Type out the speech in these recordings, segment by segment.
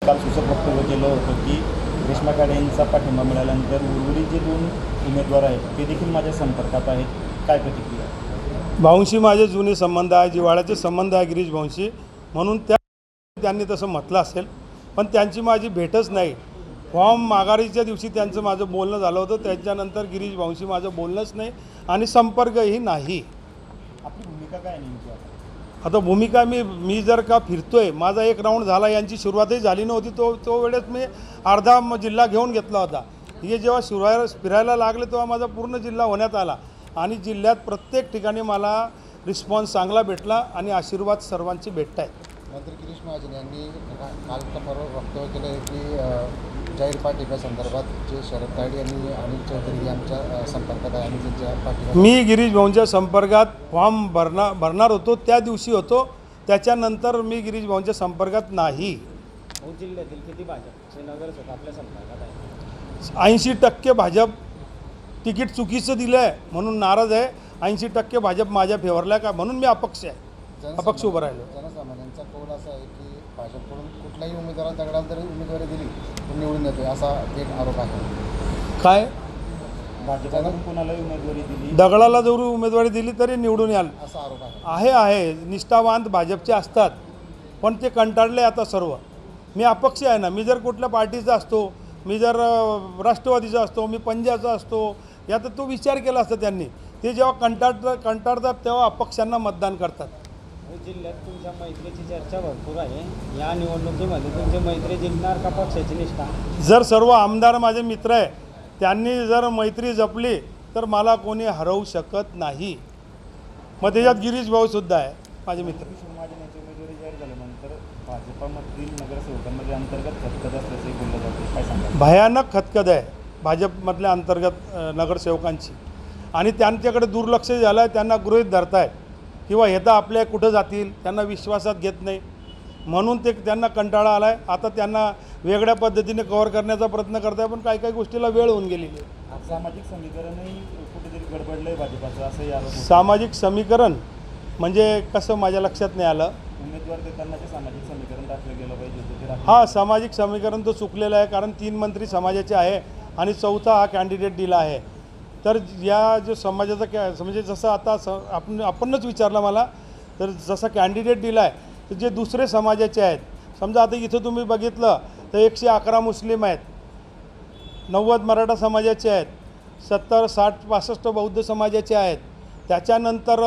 काल सूचक वक्तव्य केलं होतं की रेश्मा काळे यांचा पाठिंबा मिळाल्यानंतर उर्वरित जे 2 उमेदवार आहेत ते देखील माझ्या संपर्कात आहेत. काय प्रतिक्रिया? भाऊंशी माझे जुने संबंध आहे, जिव्हाळ्याचे संबंध आहे गिरीश भाऊंशी, म्हणून त्यांनी तसं म्हटलं असेल. पण त्यांची माझी भेटच नाही. फॉर्म माघारीच्या दिवशी त्यांचं माझं बोलणं झालं होतं, त्याच्यानंतर गिरीश भाऊंशी माझं बोलणंच नाही आणि संपर्कही नाही. आपली भूमिका काय नेमकी? आता भूमिका मी जर का फिरतोय, माझा एक राऊंड झाला, यांची सुरुवातही झाली नव्हती, तो वेळेस मी अर्धा जिल्हा घेऊन घेतला होता. हे जेव्हा फिरायला लागले तेव्हा माझा पूर्ण जिल्हा होण्यात आला आणि जिल्ह्यात प्रत्येक ठिकाणी मला रिस्पॉन्स चांगला भेटला आणि आशीर्वाद सर्वांचे भेटत आहेत. मंत्री गिरीश महाजन यांनी कालच्या परवा वक्तव्य केलं आहे की जाहीर पाठिंब्यासंदर्भात जे शरद तायडे यांनी अनिल चौधरी यांच्या संपर्कात आहे आणि त्यांच्या पाठिंबा. मी गिरीश भाऊंच्या संपर्कात फॉर्म भरणार होतो, त्या दिवशी होतो. त्याच्यानंतर मी गिरीश भाऊंच्या संपर्कात नाही. जिल्ह्यातील किती भाजपचे नगरसेवक आपल्या संपर्कात आहे? 80% भाजप तिकीट चुकीचं दिलं आहे म्हणून नाराज आहे. 80% भाजप माझ्या फेवरला का म्हणून मी अपक्ष उभं राहिलो. जनसामान्यांचा कौल असा आहे की भाजपकडून कुठल्याही उमेदवाराला दगडाला जरी उमेदवारी दिली तर निवडून येतोय असा एक आरोप आहे. काय भाजपकडून कोणालाही उमेदवारी दिली, दगडाला जरी उमेदवारी दिली तरी निवडून याल असा आरोप आहे. निष्ठावान भाजपचे असतात, पण ते कंटाळले आता सर्व. मी अपक्ष आहे ना. मी जर कुठल्या पार्टीचा असतो, मी जर राष्ट्रवादीचा असतो, मी पंजाचा असतो, यात तो विचार केला असता त्यांनी. ते जेव्हा कंटाळतात तेव्हा अपक्षांना मतदान करतात. जिल्ह्यात तुमच्या मैत्रीची चर्चा भरपूर आहे. या निवडणुकीमध्ये तुमची मैत्री जिंकणार का पक्षाची निष्ठा? जर सर्व आमदार माझे मित्र आहे, त्यांनी जर मैत्री जपली तर मला कोणी हरवू शकत नाही. मग त्याच्यात गिरीश भाऊसुद्धा आहे माझे मित्र. महाजन यांची उमेदवारी जाहीर झाल्यानंतर भाजपामधील नगरसेवकांमध्ये अंतर्गत खतखत असल्याचंही बोललं जातं. काय सांगा? भयानक खतखत आहे भाजपमधल्या अंतर्गत नगरसेवकांची आणि त्यांच्याकडे दुर्लक्ष झालं आहे. त्यांना गृहीत धरतायत किंवा हे तर आपल्या कुठं जातील, त्यांना विश्वासात घेत नाही म्हणून त्यांना कंटाळा आला आहे. आता त्यांना वेगळ्या पद्धतीने कव्हर करण्याचा प्रयत्न करत आहे, पण काही गोष्टीला वेळ होऊन गेलेली आहे. सामाजिक समीकरणही कुठेतरी गडबडलं आहे भाजपाचं, असंही आरोप होतो. सामाजिक समीकरण म्हणजे कसं माझ्या लक्षात नाही आलं. उमेदवार देताना जे सामाजिक समीकरण राखलं गेलं पाहिजे होतं ते हा सामाजिक समीकरण तो चुकलेला आहे, कारण 3 मंत्री समाजाचे आहे आणि 4था हा कॅन्डिडेट दिला आहे. तर या जो समाजाचा म्हणजे जसं आता आपणच विचारलं मला, तर जसा कॅन्डिडेट दिला आहे तर जे दुसरे समाजाचे आहेत, समजा आता इथं तुम्ही बघितलं तर 111 मुस्लिम आहेत, 90 मराठा समाजाचे आहेत, 70, 60, 65 बौद्ध समाजाचे आहेत, त्याच्यानंतर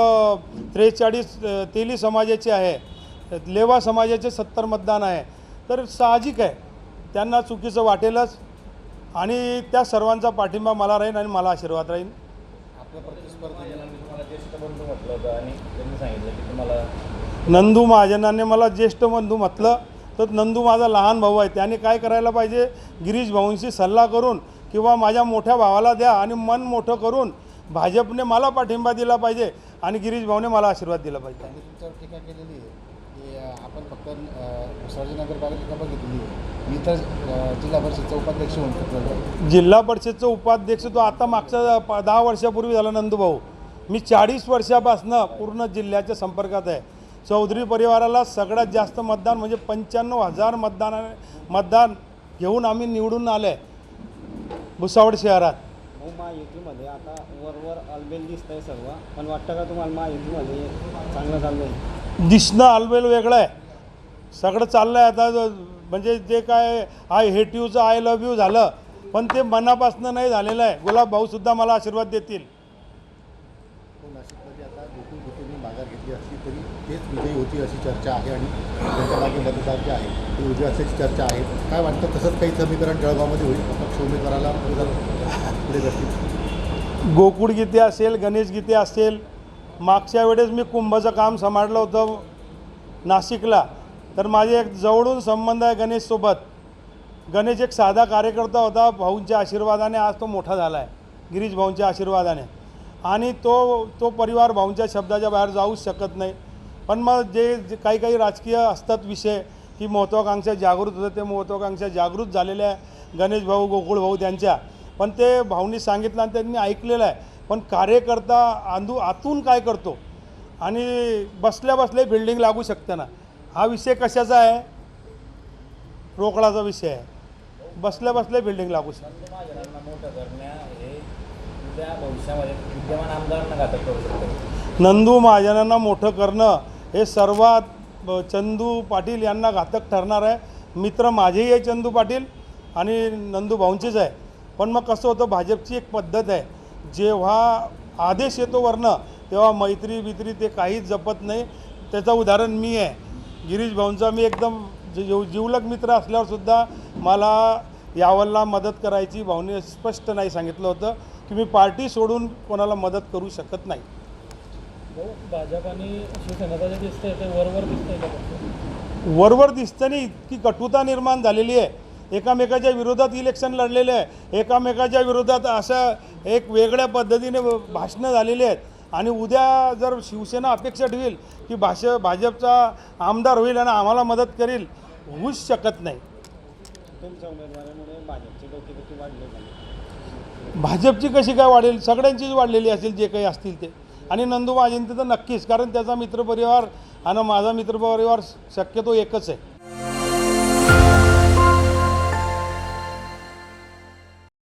43 तेली समाजाचे आहे, लेवा समाजाचे 70 मतदान आहे. तर साहजिक आहे त्यांना चुकीचं वाटेलच आणि त्या सर्वांचा पाठिंबा मला राहील आणि मला आशीर्वाद राहील. आपल्या प्रतिस्पर्धी तुम्हाला ज्येष्ठ बंधू म्हटलं होतं आणि त्यांनी सांगितलं की तुम्हाला नंदू महाजनाने मला ज्येष्ठ बंधू म्हटलं, तर नंदू माझा लहान भाऊ आहे. त्याने काय करायला पाहिजे, गिरीश भाऊंशी सल्ला करून किंवा माझ्या मोठ्या भावाला द्या आणि मन मोठं करून भाजपने मला पाठिंबा दिला पाहिजे आणि गिरीश भाऊने मला आशीर्वाद दिला पाहिजे. त्यांनी तुमच्यावर टीका केलेली आहे की आपण फक्त सर्जी नगरपालिका बघितली, मी तर जिल्हा परिषदचा उपाध्यक्ष म्हणतो. जिल्हा परिषदचं उपाध्यक्ष तो आता मागच्या 10 वर्षापूर्वी झाला नंदूभाऊ. मी 40 वर्षापासून पूर्ण जिल्ह्याच्या संपर्कात आहे. चौधरी परिवाराला सगळ्यात जास्त मतदान म्हणजे 95,000 मतदान घेऊन आम्ही निवडून आलो आहे भुसावळ शहरात. महायुतीमध्ये आता वरवर अलबेल दिसतंय सर्व, पण वाटतं का तुम्हाला महायुतीमध्ये चांगलं चाललं आहे? दिसणं अलबेल वेगळं आहे, सगळं चाललं आहे आता. म्हणजे जे काय आय हेट यूचं आय लव्ह यू झालं, पण ते मनापासून नाही झालेलं आहे. गुलाब भाऊसुद्धा मला आशीर्वाद देतील. नाशिकमध्ये आता गोकुळ गोकुळनी माघार घेतली असली तरी तेच विजयी होती अशी चर्चा आहे आणि त्यांच्या मागे मतदार जे आहे ते विजय असल्याची चर्चा आहे. काय वाटतं, तसंच काही समीकरण जळगावमध्ये होईल? पक्ष उमेदवाराला पुढे जातील. गोकुळ गीते असेल, गणेश गीते असेल. मागच्या वेळेस मी कुंभचं काम सांभाळलं होतं नाशिकला, तर माझे एक जवळून संबंध आहे गणेशसोबत. गणेश एक साधा कार्यकर्ता होता, भाऊंच्या आशीर्वादाने आज तो मोठा झाला आहे, गिरीश भाऊंच्या आशीर्वादाने. आणि तो परिवार भाऊंच्या शब्दाच्या बाहेर जाऊच शकत नाही. पण मग जे काही राजकीय असतात विषय की महत्त्वाकांक्षा जागृत होतं, ते महत्त्वाकांक्षा जागृत झालेल्या आहे गणेश भाऊ, गोकुळ भाऊ त्यांच्या. पण ते भाऊंनी सांगितलं आणि त्यांनी ऐकलेलं आहे. पण कार्यकर्ता आतून काय करतो आणि बसल्या बिल्डिंग लागू शकते ना. हा विषय कशाचा आहे? रोकडाचा विषय आहे. बसल्या बसल्या बिल्डिंग लागू शकते. महाजनांना मोठं करण्या हे उद्या भविष्यामध्ये विद्यमान आमदारांना घातक करू शकतो. नंदू महाजनांना मोठं करणं हे सर्वात चंदू पाटील यांना घातक ठरणार आहे. मित्र माझेही आहे चंदू पाटील आणि नंदू भाऊंचेच आहे. पण मग कसं होतं, भाजपची एक पद्धत आहे, जेव्हा आदेश येतो वरनं तेव्हा मैत्री बित्री ते काहीच जपत नाही. त्याचं उदाहरण मी आहे. गिरीश भाऊंचा मी एकदम जिवलग मित्र असल्यावरसुद्धा मला यावलला मदत करायची भाऊने स्पष्ट नाही सांगितलं होतं की मी पार्टी सोडून कोणाला मदत करू शकत नाही. भाजप आणि शिवसेना जे दिसतंय ते वरवर दिसतंय का? वरवर दिसतं नाही, इतकी कटुता निर्माण झालेली आहे. एकामेकाच्या विरोधात इलेक्शन लढलेले आहे, एकामेकाच्या विरोधात अशा एक वेगळ्या पद्धतीने भाषणं झालेली आहेत. आणि उद्या जर शिवसेना अपेक्षा ठेवील की भाजपचा आमदार होईल आणि आम्हाला मदत करेल, होऊच शकत नाही. तुमच्या उमेदवारामुळे भाजपची डोकेदुखी वाढली नाही. भाजपची कशी काय वाढेल? सगळ्यांचीच वाढलेली असेल जे काही असतील ते. आणि नंदू महाजन तर नक्कीच, कारण त्याचा मित्रपरिवार आणि माझा मित्रपरिवार शक्यतो एकच आहे.